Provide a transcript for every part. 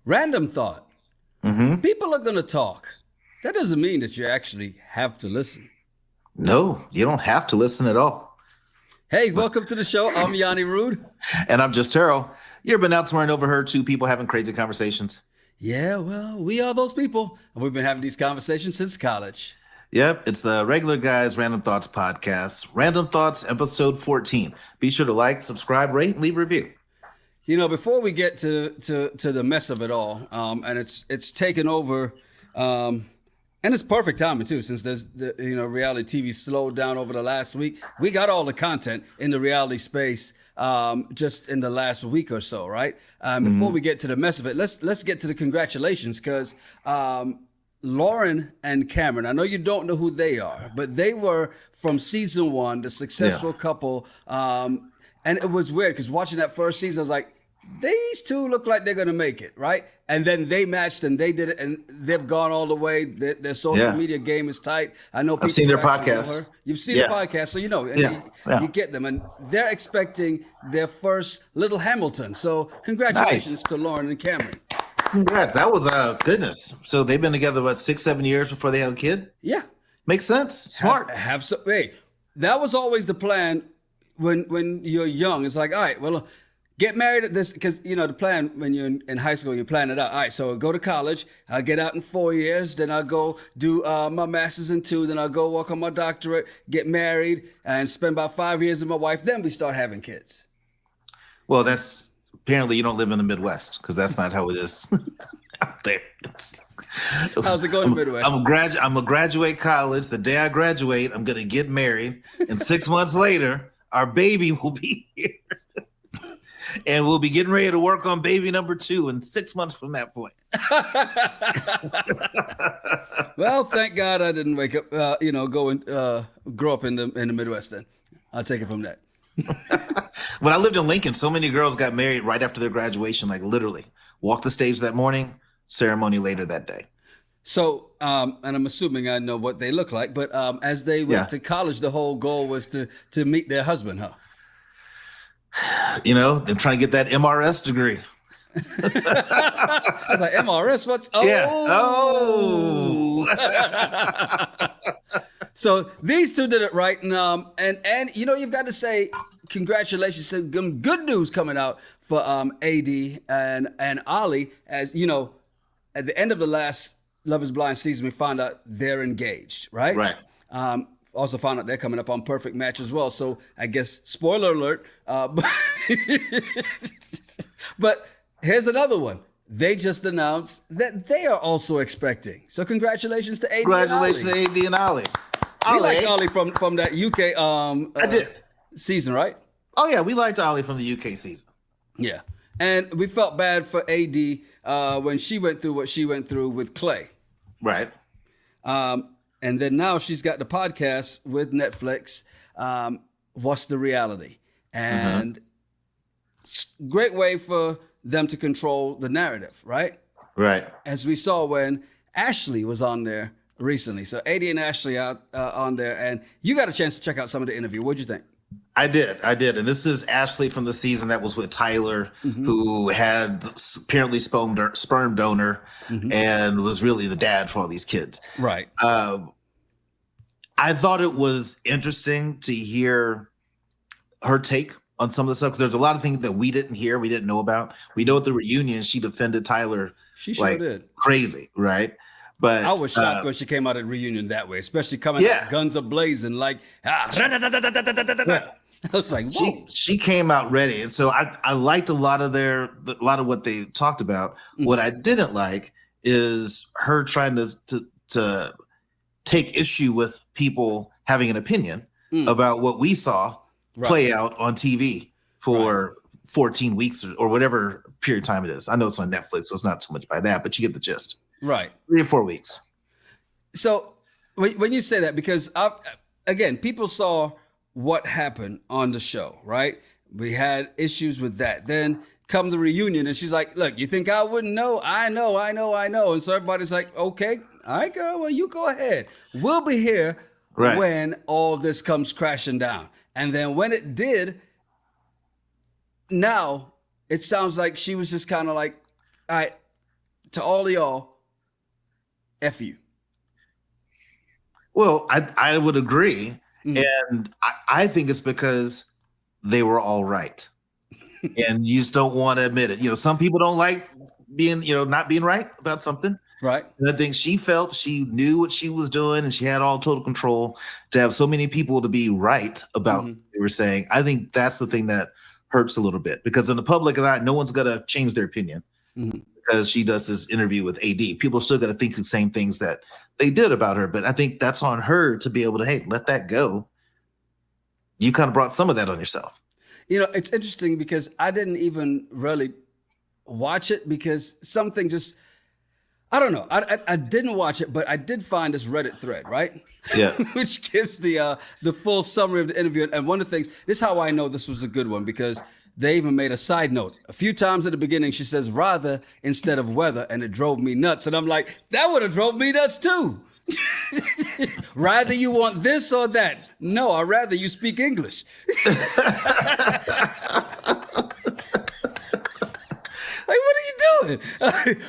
Random thought. People are going to talk. That doesn't mean that you actually have to listen. No, you don't have to listen at all. Hey, welcome to the show. I'm Yanni Rude. And I'm just Terrell. You ever been out somewhere and overheard two people having crazy conversations? Yeah, well, we are those people. And we've been having these conversations since college. Yep, it's the Regular Guys Random Thoughts podcast. Random Thoughts, episode 14. Be sure to like, subscribe, rate, and leave a review. You know, before we get to the mess of it all, and it's taken over, and it's perfect timing too, since there's reality TV slowed down over the last week. We got all the content in the reality space just in the last week or so, right? Before we get to the mess of it, let's get to the congratulations, because Lauren and Cameron, I know you don't know who they are, but they were from season 1, the successful couple, and it was weird because watching that first season, I was like, these two look like they're going to make it, right? And then they matched and they did it, and they've gone all the way. Their social media game is tight. I know people. I've seen their podcast. You've seen the podcast, so you know, and you get them. And they're expecting their first little Hamilton. So congratulations to Lauren and Cameron. Congrats. That was, goodness. So they've been together, 6-7 years before they had a kid? Yeah. Makes sense. Smart. Hey, that was always the plan when you're young. It's like, all right, well, get married at this, because, the plan when you're in high school, you plan it out. All right, so I'll go to college. I'll get out in 4 years. Then I'll go do my master's in 2. Then I'll go work on my doctorate, get married, and spend about 5 years with my wife. Then we start having kids. Well, that's apparently you don't live in the Midwest, because that's not how it is out there. How's it going in the Midwest? I'm gonna graduate college. The day I graduate, I'm going to get married. And 6 months later, our baby will be here. And we'll be getting ready to work on baby number 2 in 6 months from that point. Well, thank God I didn't wake up, go and grow up in the Midwest then. I'll take it from that. When I lived in Lincoln, so many girls got married right after their graduation, like literally. Walked the stage that morning, ceremony later that day. So, and I'm assuming I know what they look like, but as they went to college, the whole goal was to meet their husband, huh? They're trying to get that MRS degree. I was like, MRS? What's? Oh. Yeah. Oh. So these two did it right, and you've got to say congratulations. Some good news coming out for AD and Ollie. As you know, at the end of the last Love Is Blind season, we found out they're engaged, right? Right. Also found out they're coming up on Perfect Match as well. So I guess, spoiler alert. But here's another one. They just announced that they are also expecting. So congratulations to AD Congratulations and Ollie. to AD and Ollie. We like Ollie from that UK I did. season, right? Oh, yeah. We liked Ollie from the UK season. Yeah. And we felt bad for AD when she went through what she went through with Clay. Right. And then now she's got the podcast with Netflix, What's the Reality? And it's a great way for them to control the narrative, right? Right. As we saw when Ashley was on there recently. So AD and Ashley out on there, and you got a chance to check out some of the interview. What'd you think? I did. And this is Ashley from the season that was with Tyler, who had apparently sperm donor and was really the dad for all these kids. Right. I thought it was interesting to hear her take on some of the stuff, because there's a lot of things that we didn't hear, we didn't know about. We know at the reunion she defended Tyler. She sure did. Crazy, right? But I was shocked when she came out at reunion that way, especially coming out guns a-blazing like, I was like, whoa. She came out ready. And so I liked a lot of what they talked about. What I didn't like is her trying to take issue with people having an opinion about what we saw play out on TV for 14 weeks or whatever period of time it is. I know it's on Netflix, so it's not so much by that, but you get the gist. Right. 3 or 4 weeks. So when you say that, because again, people saw what happened on the show, right? We had issues with that. Then come the reunion and she's like, look, you think I wouldn't know? I know. And so everybody's like, okay, all right, girl, well, you go ahead. We'll be here when all this comes crashing down. And then when it did, now it sounds like she was just kind of like, all right, to all of y'all, F you. Well, I would agree. Mm. And I think it's because they were all right. And you just don't want to admit it. Some people don't like being, not being right about something. Right. And I think she felt she knew what she was doing and she had all total control to have so many people to be right about what they were saying. I think that's the thing that hurts a little bit because in the public eye, no one's going to change their opinion because she does this interview with AD. People are still going to think the same things that they did about her. But I think that's on her to be able to, hey, let that go. You kind of brought some of that on yourself. It's interesting because I didn't even really watch it because something just, I don't know. I didn't watch it, but I did find this Reddit thread, right? Yeah. Which gives the full summary of the interview. And one of the things, this is how I know this was a good one because they even made a side note. A few times at the beginning, she says rather instead of whether, and it drove me nuts. And I'm like, that would have drove me nuts too. Rather you want this or that. No, I'd rather you speak English. Like, what are you doing?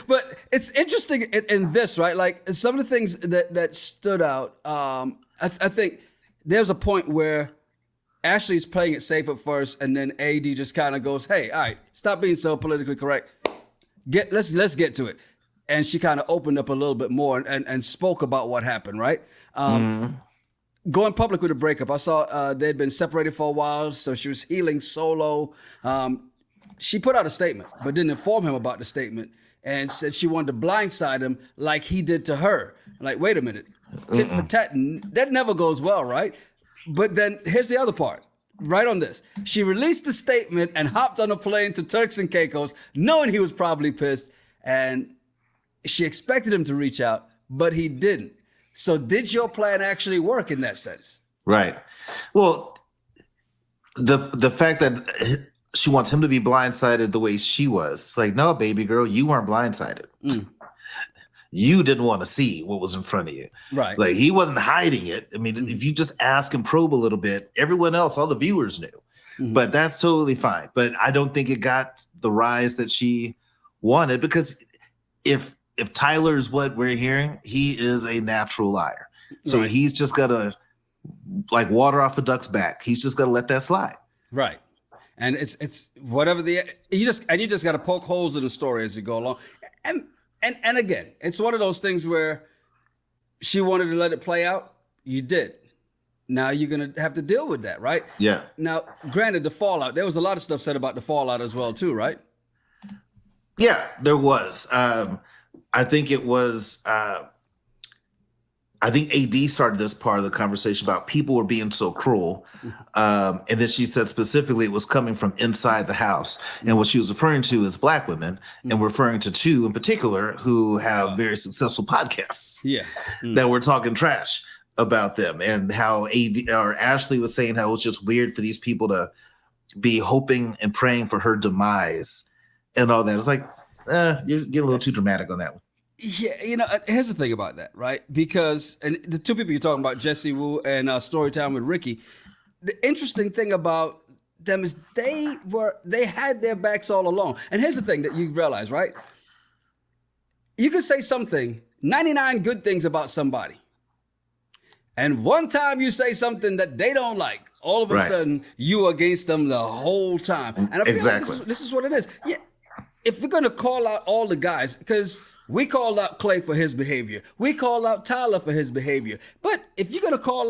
But it's interesting in this, right? Like some of the things that stood out. I think there's a point where Ashley's playing it safe at first, and then AD just kind of goes, "Hey, all right, stop being so politically correct. Let's get to it." And she kind of opened up a little bit more and spoke about what happened, right? Going public with a breakup. I saw they'd been separated for a while, so she was healing solo. She put out a statement, but didn't inform him about the statement and said she wanted to blindside him like he did to her. Like, wait a minute. Tit for tat, that never goes well, right? But then here's the other part. Right on this. She released the statement and hopped on a plane to Turks and Caicos, knowing he was probably pissed. And she expected him to reach out, but he didn't. So did your plan actually work in that sense? Right. Well, the fact that she wants him to be blindsided the way she was. Like, no, baby girl, you weren't blindsided. You didn't want to see what was in front of you. Right. Like, he wasn't hiding it. I mean, if you just ask and probe a little bit, everyone else, all the viewers knew. But that's totally fine. But I don't think it got the rise that she wanted because if Tyler's what we're hearing, he is a natural liar. So he's just got to, like water off a duck's back. He's just got to let that slide. Right. And it's whatever you just got to poke holes in the story as you go along. And again, it's one of those things where she wanted to let it play out. You did. Now you're going to have to deal with that, right? Yeah. Now, granted, the fallout, there was a lot of stuff said about the fallout as well too, right? Yeah, there was. I think it was, I think AD started this part of the conversation about people were being so cruel. And then she said specifically it was coming from inside the house. And what she was referring to is Black women and referring to two in particular who have very successful podcasts that were talking trash about them and how Ashley was saying how it was just weird for these people to be hoping and praying for her demise and all that. It's like, you're getting a little too dramatic on that one. Yeah, here's the thing about that, right? Because, and the two people you're talking about, Jesse Wu and Storytime with Ricky, the interesting thing about them is they had their backs all along. And here's the thing that you realize, right? You can say something, 99 good things about somebody. And one time you say something that they don't like, all of a sudden you against them the whole time. And I feel like this is what it is. Yeah, if we're going to call out all the guys, because we called out Clay for his behavior. We called out Tyler for his behavior. But if you're going to call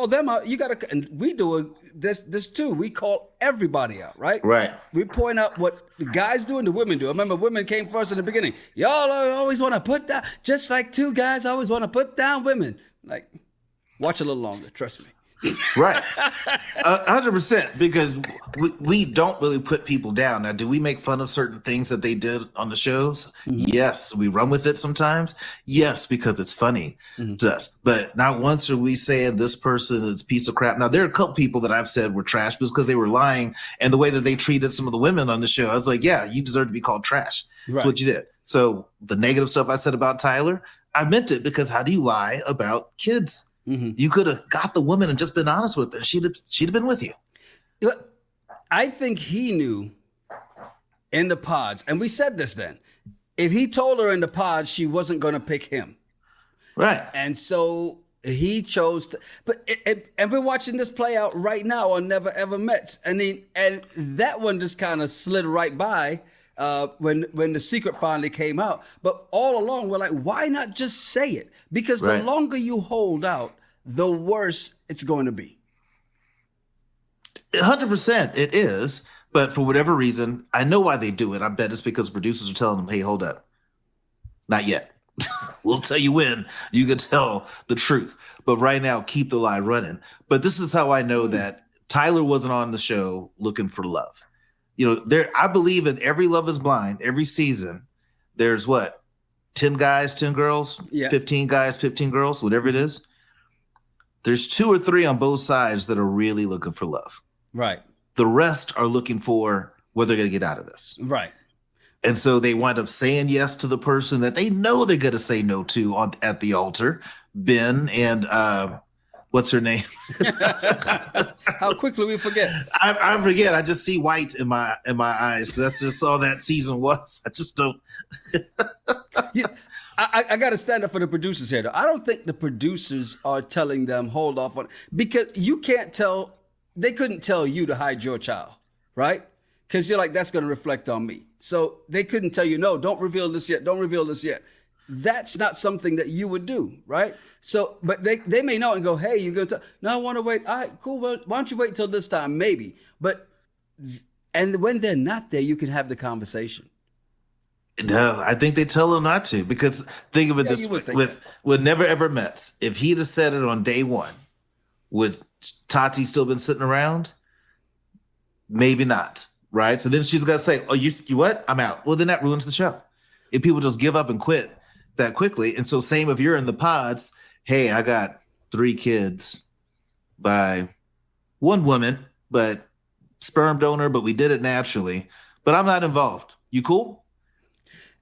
them out, you got to, and we do this too. We call everybody out, right? Right. We point out what the guys do and the women do. I remember women came first in the beginning. Y'all always want to put down, just like two guys always want to put down women. Like, watch a little longer, trust me. Right. 100%, because we don't really put people down. Now, do we make fun of certain things that they did on the shows? Yes. We run with it sometimes. Yes, because it's funny to us. But not once are we saying this person is a piece of crap. Now, there are a couple people that I've said were trash because they were lying, and the way that they treated some of the women on the show, I was like, yeah, you deserve to be called trash. That's what you did. So the negative stuff I said about Tyler, I meant it, because how do you lie about kids? You could have got the woman and just been honest with her. She'd have been with you. I think he knew in the pods, and we said this then. If he told her in the pods, she wasn't going to pick him. Right. And so he chose to, and we're watching this play out right now on Never Ever Mets. I mean, and that one just kind of slid right by when the secret finally came out. But all along, we're like, why not just say it? Because the longer you hold out, the worse it's going to be. 100% it is. But for whatever reason, I know why they do it. I bet it's because producers are telling them, hey, hold up. Not yet. We'll tell you when you can tell the truth. But right now, keep the lie running. But this is how I know that Tyler wasn't on the show looking for love. I believe in every Love is Blind, every season, there's 10 guys, 10 girls, 15 guys, 15 girls, whatever it is. There's 2 or 3 on both sides that are really looking for love. Right. The rest are looking for where they're going to get out of this. Right. And so they wind up saying yes to the person that they know they're going to say no to at the altar. Ben and what's her name? How quickly we forget. I forget. I just see white in my eyes because that's just all that season was. I just don't. I got to stand up for the producers here, though. I don't think the producers are telling them hold off on, because you can't tell. They couldn't tell you to hide your child, right? Because you're like, that's going to reflect on me. So they couldn't tell you, no, don't reveal this yet. Don't reveal this yet. That's not something that you would do, right? So, but they may know and go, hey, you're going to tell, no, I want to wait. All right, cool. Well, why don't you wait till this time? Maybe. And when they're not there, you can have the conversation. No, I think they tell them not to, because think of it this way, with Never Ever Mets, if he'd have said it on day one, would Tati still been sitting around? Maybe not, right? So then she's got to say, oh, you what? I'm out. Well, then that ruins the show. If people just give up and quit that quickly. And so same if you're in the pods, hey, I got 3 kids by one woman, but sperm donor, but we did it naturally, but I'm not involved. You cool?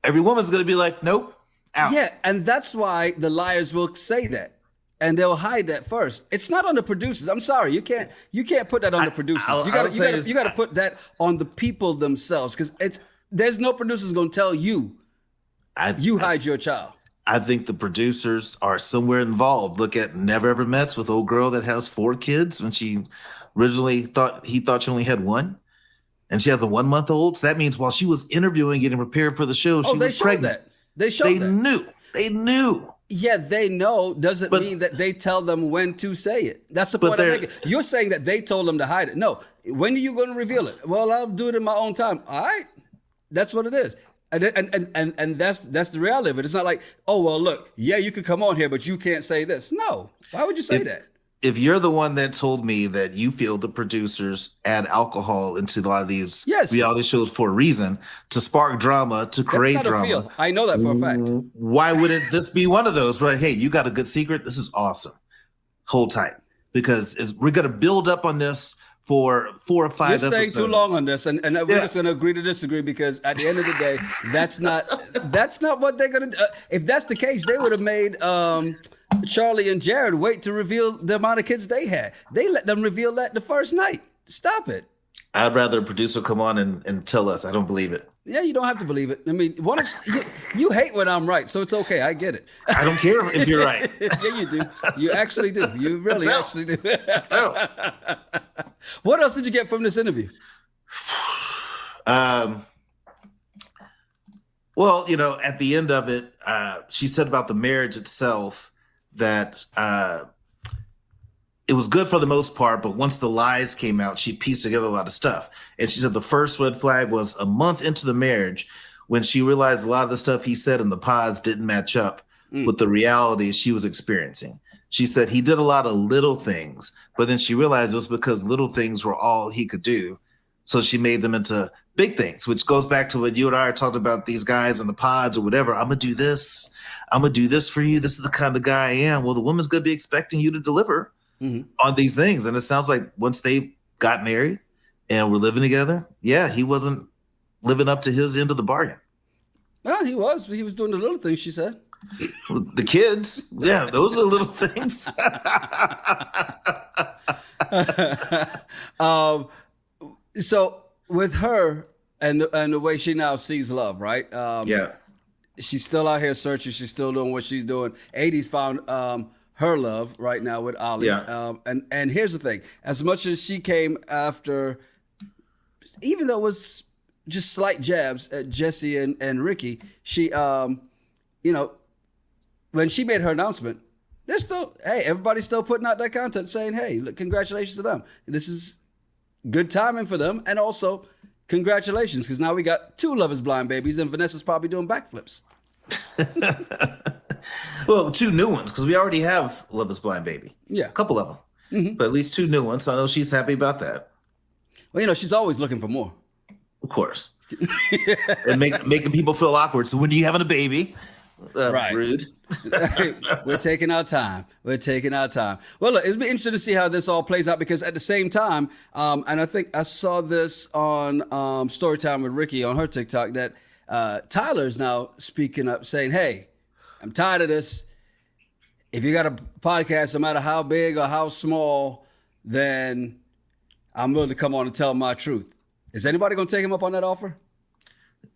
Every woman's going to be like, nope, out. Yeah, and that's why the liars will say that. And they'll hide that first. It's not on the producers. I'm sorry, you can't put that on the producers. You got to put that on the people themselves, because there's no producers going to tell you hide your child. I think the producers are somewhere involved. Look at Never Ever Mets with old girl that has 4 kids when she originally thought she only had 1, and she has a 1-month-old. So that means while she was interviewing, getting prepared for the show, she was pregnant. They knew. Yeah, they know doesn't mean that they tell them when to say it. That's the point I'm making. You're saying that they told them to hide it. No. When are you going to reveal it? Well, I'll do it in my own time. All right. That's what it is. And that's the reality of it. It's not like, oh, well, look, yeah, you could come on here, but you can't say this. No. Why would you say that? If you're the one that told me that you feel the producers add alcohol into a lot of these reality shows for a reason, to spark drama, to create drama. I know that for a fact. Why wouldn't this be one of those? Right? Hey, you got a good secret. This is awesome. Hold tight, because we're going to build up on this for 4 or 5 episodes. You're staying too long on this, and we're just going to agree to disagree, because at the end of the day, that's not what they're going to do. If that's the case, they would have made Charlie and Jared wait to reveal the amount of kids they had. They let them reveal that the first night. Stop it. I'd rather a producer come on and tell us. I don't believe it. Yeah, you don't have to believe it. I mean, you hate when I'm right, so it's okay. I get it. I don't care if you're right. Yeah, you do. You actually do. You really actually do. What else did you get from this interview? Well, at the end of it, she said about the marriage itself that it was good for the most part, but once the lies came out, she pieced together a lot of stuff. And she said the first red flag was a month into the marriage, when she realized a lot of the stuff he said in the pods didn't match up with the reality she was experiencing. She said he did a lot of little things, but then she realized it was because little things were all he could do. So she made them into big things, which goes back to what you and I are talking about, these guys in the pods or whatever. I'm going to do this. I'm going to do this for you. This is the kind of guy I am. Well, the woman's going to be expecting you to deliver on these things. And it sounds like once they got married and were living together, he wasn't living up to his end of the bargain. Well, he was. He was doing the little things, she said. The kids. Yeah, those are little things. So with her and the way she now sees love, right? Yeah. She's still out here searching. She's still doing what she's doing. 80's found her love right now with Ali. Yeah. And here's the thing: as much as she came after, even though it was just slight jabs at Jesse and Ricky, she, you know, when she made her announcement, they're still, hey, everybody's still putting out that content saying, hey, look, congratulations to them. This is good timing for them, and also congratulations, because now we got 2 Love Is Blind babies, and Vanessa's probably doing backflips. Well, 2 new ones, because we already have Love Is Blind baby. Yeah. A couple of them. But at least 2 new ones. So I know she's happy about that. Well, you know, she's always looking for more. Of course. And making people feel awkward. So when are you having a baby? Right. Rude. We're taking our time. We're taking our time. Well, look, it'll be interesting to see how this all plays out, because at the same time, and I think I saw this on Storytime with Ricky on her TikTok, that Tyler's now speaking up saying, hey, I'm tired of this. If you got a podcast, no matter how big or how small, then I'm willing to come on and tell my truth. Is anybody going to take him up on that offer?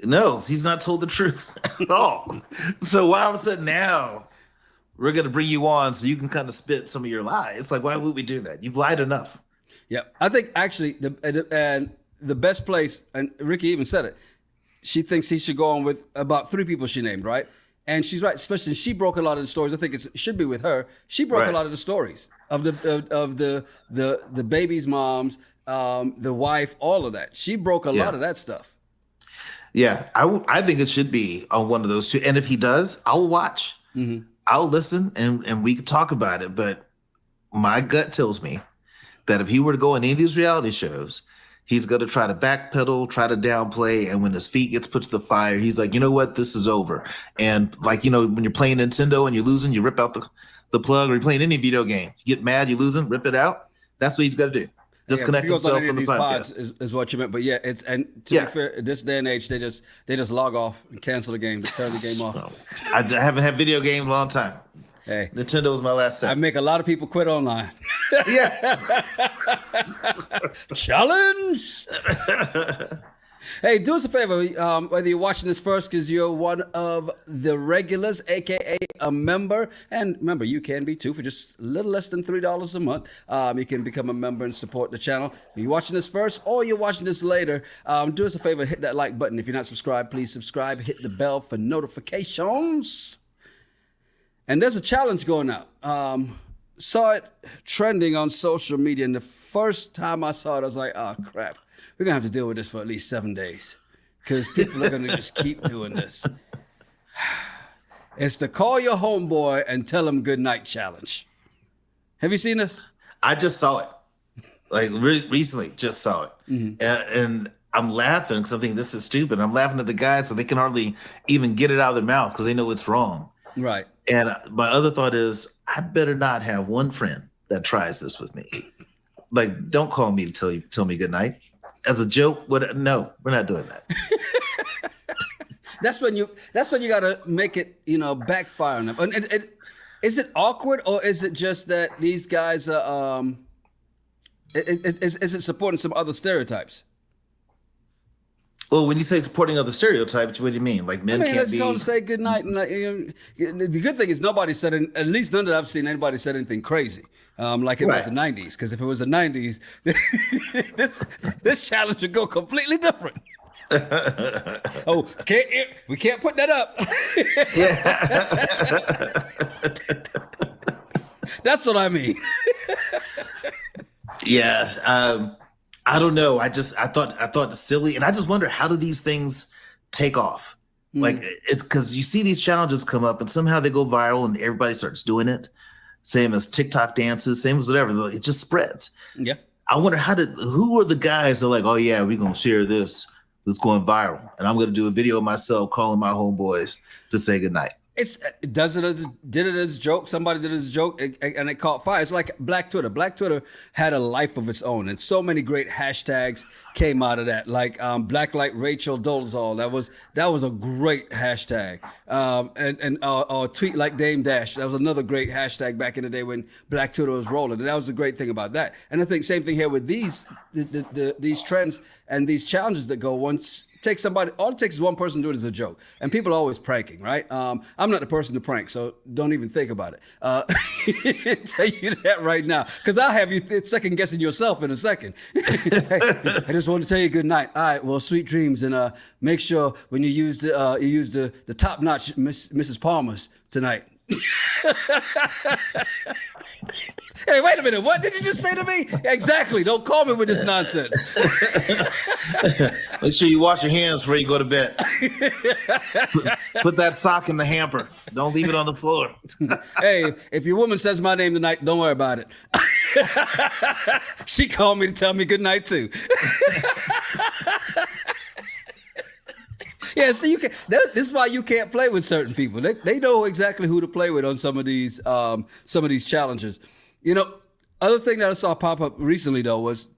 No, he's not told the truth at all. So why all of a sudden now we're going to bring you on so you can kind of spit some of your lies? Like, why would we do that? You've lied enough. Yeah, I think actually the best place, and Ricky even said it, she thinks he should go on with about 3 people she named, right? And she's right, especially she broke a lot of the stories. I think it should be with her. She broke a lot of the stories of the baby's moms, the wife, all of that. She broke a lot of that stuff. Yeah, I think it should be on one of those 2. And if he does, I'll watch. I'll listen, and we can talk about it. But my gut tells me that if he were to go on any of these reality shows, he's going to try to backpedal, try to downplay. And when his feet gets put to the fire, he's like, you know what? This is over. And like, you know, when you're playing Nintendo and you're losing, you rip out the plug, or you're playing any video game. You get mad, you're losing, rip it out. That's what he's got to do. Disconnect himself from the podcast. Is what you meant. But yeah, it's, and to be fair, this day and age, they just log off and cancel the game, just turn the game off. I haven't had video game in a long time. Hey, Nintendo was my last set. I make a lot of people quit online. Yeah. Challenge. Hey, do us a favor, whether you're watching this first because you're one of the regulars, aka a member, and remember, you can be too for just a little less than $3 a month. You can become a member and support the channel. If you're watching this first or you're watching this later, do us a favor, hit that like button. If you're not subscribed, please subscribe. Hit the bell for notifications. And there's a challenge going out. Saw it trending on social media, and the first time I saw it, I was like, oh, crap. We're going to have to deal with this for at least 7 days, because people are going to just keep doing this. It's the call your homeboy and tell him good night challenge. Have you seen this? I just saw it. Like recently, just saw it. And I'm laughing because I think this is stupid. I'm laughing at the guys so they can hardly even get it out of their mouth because they know it's wrong. Right. And my other thought is, I better not have one friend that tries this with me. Like, don't call me to tell me good night. As a joke, no, we're not doing that. That's when you gotta make it, backfire on them. And is it awkward, or is it just that these guys are is it supporting some other stereotypes? Well, when you say supporting other stereotypes, what do you mean? Like men can't be. Let's say good night. And the good thing is nobody said, at least none that I've seen anybody said anything crazy. Like it was the 90s, because if it was the 90s, this challenge would go completely different. We can't put that up. That's what I mean. Yeah. I don't know. I thought it's silly, and I just wonder, how do these things take off? Like, it's because you see these challenges come up and somehow they go viral and everybody starts doing it. Same as TikTok dances, same as whatever. It just spreads. Yeah. I wonder who are the guys that are like, oh yeah, we're gonna share this that's going viral, and I'm gonna do a video of myself calling my homeboys to say goodnight. It's did it as a joke. Somebody did it as a joke, and it caught fire. It's like Black Twitter. Black Twitter had a life of its own, and so many great hashtags came out of that. Like Black Light Rachel Dolezal. That was a great hashtag. And Tweet Like Dame Dash. That was another great hashtag back in the day when Black Twitter was rolling. And that was the great thing about that. And I think same thing here with these trends and these challenges that go once. All it takes is one person to do it as a joke. And people are always pranking, right? I'm not the person to prank, so don't even think about it. Tell you that right now, because I'll have you second guessing yourself in a second. Hey, I just want to tell you good night. All right, well, sweet dreams, and make sure when you use the top notch Mrs. Palmer's tonight. Hey, wait a minute. What did you just say to me? Exactly. Don't call me with this nonsense. Make sure you wash your hands before you go to bed. Put that sock in the hamper. Don't leave it on the floor. Hey, if your woman says my name tonight, don't worry about it. She called me to tell me good night too. Yeah, so this is why you can't play with certain people. They know exactly who to play with on some of these challenges. You know, other thing that I saw pop up recently though was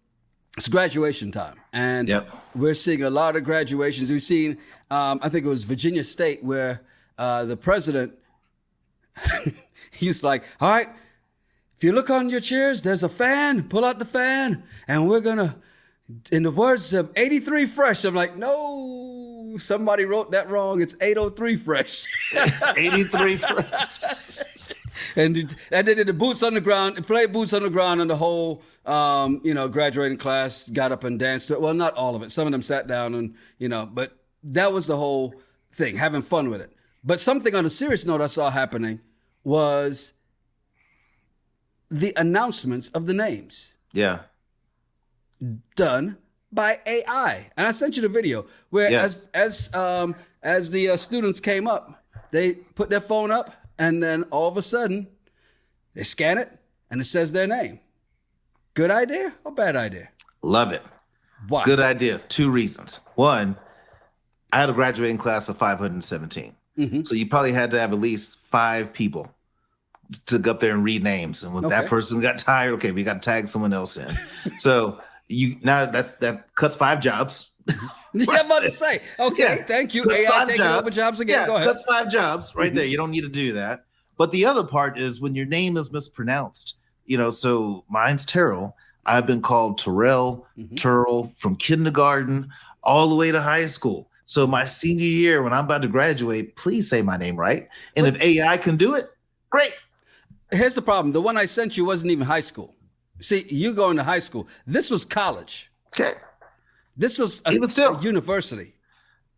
it's graduation time, and we're seeing a lot of graduations. We've seen, I think it was Virginia State, where the president, he's like, "All right, if you look on your chairs, there's a fan. Pull out the fan, and we're gonna." In the words of 83 Fresh, I'm like, no, somebody wrote that wrong. It's 803 Fresh. 83 Fresh. And they did the boots on the ground, played boots on the ground, and the whole, graduating class got up and danced to it. Well, not all of it. Some of them sat down and, but that was the whole thing, having fun with it. But something on a serious note I saw happening was the announcements of the names. Yeah. Done by AI, and I sent you the video where as the students came up, they put their phone up, and then all of a sudden they scan it and it says their name. Good idea or bad idea? Love it. Why? Good idea. 2 reasons. One, I had a graduating class of 517, so you probably had to have at least 5 people to go up there and read names, and when that person got tired, okay, we got to tag someone else in. So that cuts 5 jobs. Yeah, I'm about to say. Okay, thank you. AI taking over jobs again. Yeah, go ahead. Cuts 5 jobs right there. You don't need to do that. But the other part is when your name is mispronounced. So mine's Terrell. I've been called Terrell, Turl from kindergarten all the way to high school. So my senior year, when I'm about to graduate, please say my name right. And if AI can do it, great. Here's the problem. The one I sent you wasn't even high school. See, you going to high school. This was college. Okay. This was a university.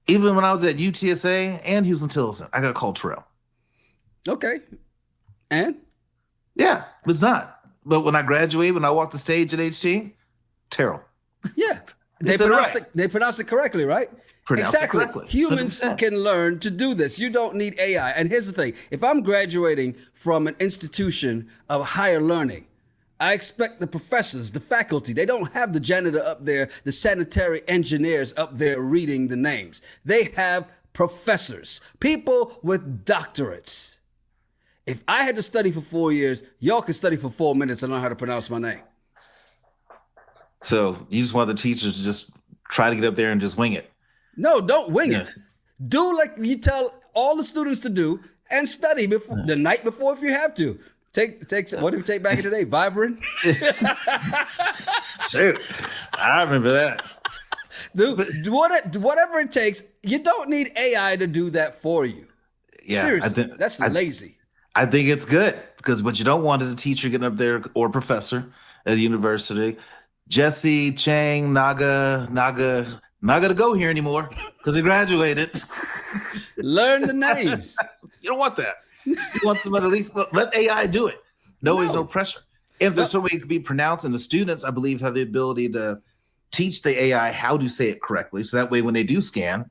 Even when I was at UTSA and Houston Tilson, I got called Terrell. Okay. And? Yeah, it's not. But when I graduated, when I walked the stage at HT, Terrell. Yeah. They pronounced it correctly, right? Exactly. Humans 100%. can learn to do this. You don't need AI. And here's the thing. If I'm graduating from an institution of higher learning, I expect the professors, the faculty, they don't have the janitor up there, the sanitary engineers up there reading the names. They have professors, people with doctorates. If I had to study for 4 years, y'all could study for 4 minutes and learn how to pronounce my name. So you just want the teachers to just try to get up there and just wing it. No, don't wing it. Do like you tell all the students to do and study before the night before if you have to. Take what did we take back in the day? Vivarin? Shoot. I remember that. Dude, whatever it takes, you don't need AI to do that for you. Yeah, seriously, that's lazy. I think it's good because what you don't want is a teacher getting up there or a professor at a university. Jesse, Chang, Naga, not gonna go here anymore because he graduated. Learn the names. You don't want that. You want somebody at least let AI do it. There's no pressure. And there's so many it could be pronounced, and the students, I believe, have the ability to teach the AI how to say it correctly. So that way, when they do scan,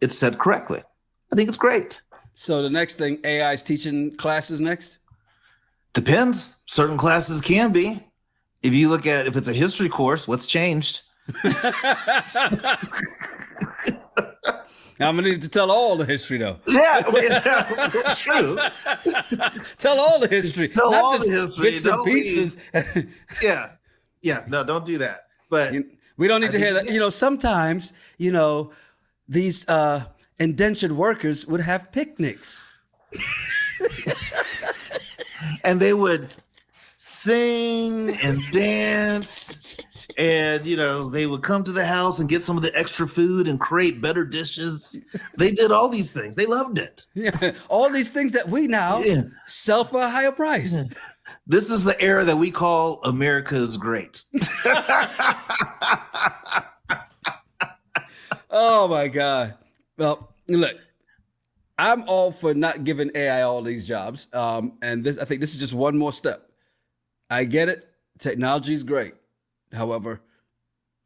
it's said correctly. I think it's great. So the next thing, AI is teaching classes next? Depends. Certain classes can be. If you look at if it's a history course, what's changed? I'm gonna need to tell all the history though. Yeah, I mean, that's true. Tell all the history. Tell not all just the history. bits and pieces. Yeah. No, don't do that. But we don't need to hear that. You know, sometimes, you know, these indentured workers would have picnics. And they would sing and dance, and you know, they would come to the house and get some of the extra food and create better dishes. They did all these things. They loved it. Yeah, all these things that we now sell for a higher price. This is the era that we call America's great. Oh my God. Well, look, I'm all for not giving AI all these jobs. And I think this is just one more step. I get it. Technology is great. However,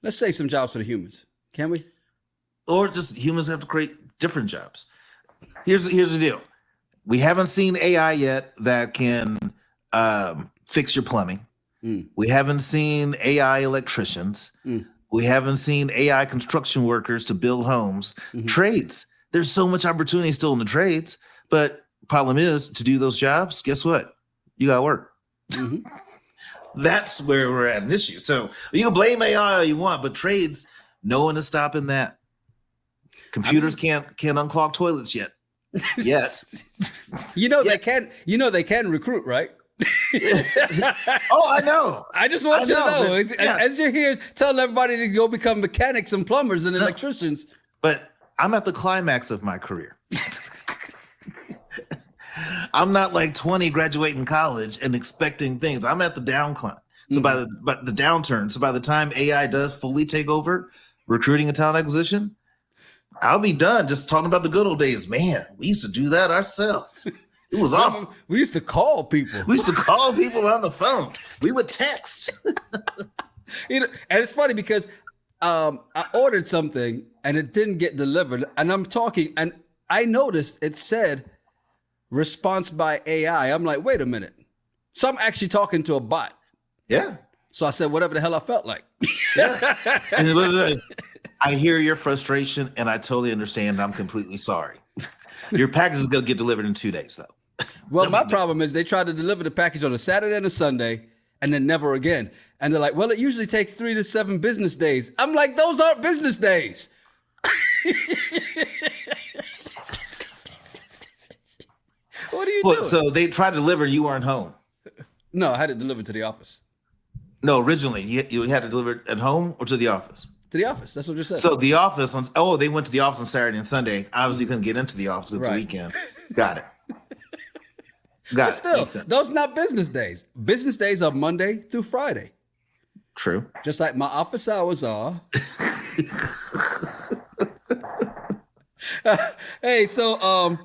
let's save some jobs for the humans. Can we? Or just humans have to create different jobs. Here's the deal. We haven't seen AI yet that can fix your plumbing. We haven't seen AI electricians. We haven't seen AI construction workers to build homes. Trades. There's so much opportunity still in the trades, but problem is to do those jobs, guess what? You got to work. That's where we're at an issue. So you can blame AI all you want, but trades, no one is stopping that. Computers can't unclog toilets yet. You know they can. You know they can recruit, right? Oh, I know. I just want you to know. As you're here telling everybody to go become mechanics and plumbers and electricians. But I'm at the climax of my career. I'm not like 20 graduating college and expecting things. I'm at the downcline. So by the downturn. So by the time AI does fully take over recruiting and talent acquisition, I'll be done just talking about the good old days. Man, we used to do that ourselves. It was awesome. We used to call people. We used to call people on the phone. We would text. You know, and it's funny because I ordered something and it didn't get delivered. And I'm talking and I noticed it said response by AI. I'm like, wait a minute. So I'm actually talking to a bot. Yeah. So I said whatever the hell I felt like. Yeah. And it was I hear your frustration and I totally understand. And I'm completely sorry. Your package is going to get delivered in 2 days, though. Well, my problem is they try to deliver the package on a Saturday and a Sunday and then never again. And they're like, well, it usually takes 3 to 7 business days. I'm like, those aren't business days. What are you doing? So they tried to deliver, you weren't home. No, I had it delivered to the office. No, originally you had it delivered at home or to the office? To the office. That's what you said. So the office they went to the office on Saturday and Sunday. Obviously couldn't get into the office. It's a weekend. Got it. But still, those are not business days. Business days are Monday through Friday. True. Just like my office hours are. Hey, so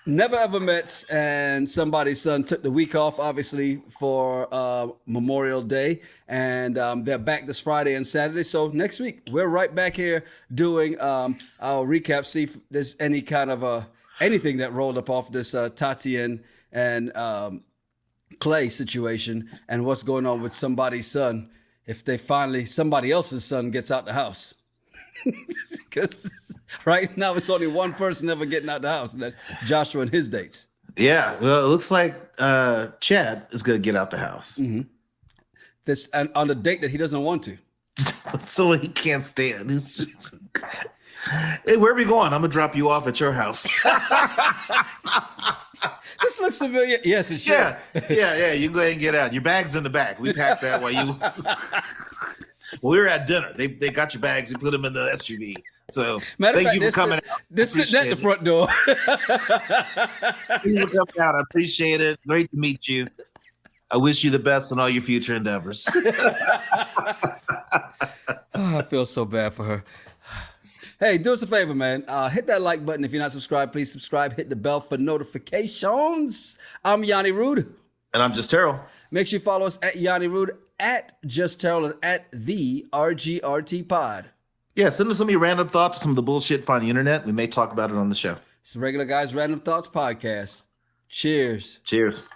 never ever met and somebody's son took the week off, obviously, for Memorial Day. And they're back this Friday and Saturday. So next week, we're right back here doing our recap, see if there's any kind of anything that rolled up off this Tati and Clay situation and what's going on with somebody's son if somebody else's son gets out the house. Because right now it's only one person ever getting out the house, and that's Joshua and his dates. Yeah, well, it looks like Chad is going to get out the house. This and on a date that he doesn't want to. So he can't stand. Hey, where are we going? I'm gonna drop you off at your house. This looks familiar. Yes, it should. Yeah. You go ahead and get out. Your bag's in the back. We packed that while you. Well, we were at dinner. They got your bags and put them in the SUV. So thank you for coming out. They're sitting at the front door. Thank you for coming out. I appreciate it. Great to meet you. I wish you the best in all your future endeavors. I feel so bad for her. Hey, do us a favor, man. Hit that like button. If you're not subscribed, please subscribe. Hit the bell for notifications. I'm Yanni Rude. And I'm Just Terrell. Make sure you follow us at Yanni Rude, at Just Terrell, and at the RGRT Pod. Yeah, send us some of your random thoughts, some of the bullshit on the internet. We may talk about it on the show. It's the Regular Guys Random Thoughts Podcast. Cheers. Cheers.